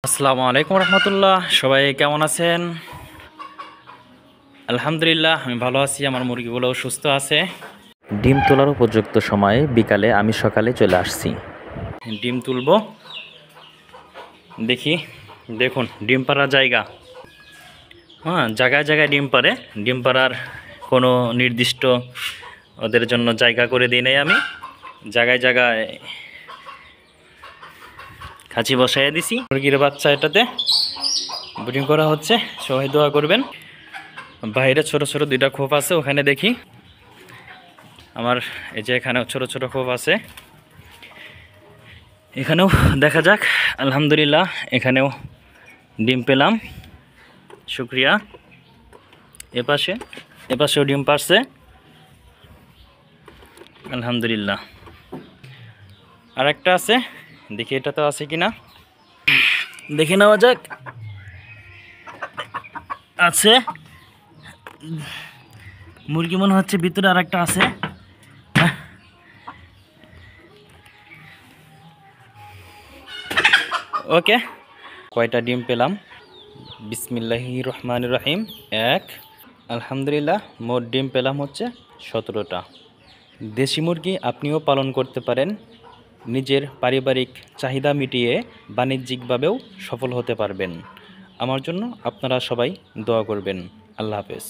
আসসালামু আলাইকুম রহমতুল্লাহ। সবাই কেমন আছেন? আলহামদুলিল্লাহ আমি ভালো আছি, আমার মুরগিগুলোও সুস্থ আছে। ডিম তোলার উপযুক্ত সময়ে বিকালে আমি সকালে চলে আসছি। ডিম তুলবো, দেখি। দেখুন ডিম পাড়ার জায়গা, হ্যাঁ, জায়গায় জায়গায় ডিম পাড়ে। ডিম পাড়ার কোনো নির্দিষ্ট ওদের জন্য জায়গা করে দিই নাই আমি। জায়গায় জায়গায় খাঁচি বসাইয়া দিছি। মুরগির বাচ্চা এটাতে ব্রিডিং করা হচ্ছে, সবাই দোয়া করবেন। বাইরে ছোট ছোট দুইটা খোপ আছে, ওখানে দেখি। আমার এই যে এখানেও ছোট ছোট খোপ আছে, এখানেও দেখা যাক। আলহামদুলিল্লাহ এখানেও ডিম পেলাম, শুক্রিয়া। এপাশেও ডিম পারছে, আলহামদুলিল্লাহ। আর একটা আছে, দেখি এটা তো আছে কিনা, দেখে নেওয়া যাক। আছে মুরগি মনে হচ্ছে ভিতরে, আর একটা আছে। ওকে, কয়টা ডিম পেলাম? বিসমিল্লাহির রহমানির রহিম। এক, আলহামদুলিল্লাহ মোট ডিম পেলাম হচ্ছে 17টা। দেশি মুরগি আপনিও পালন করতে পারেন, নিজের পারিবারিক চাহিদা মিটিয়ে বাণিজ্যিকভাবেও সফল হতে পারবেন। আমার জন্য আপনারা সবাই দোয়া করবেন। আল্লাহ হাফেজ।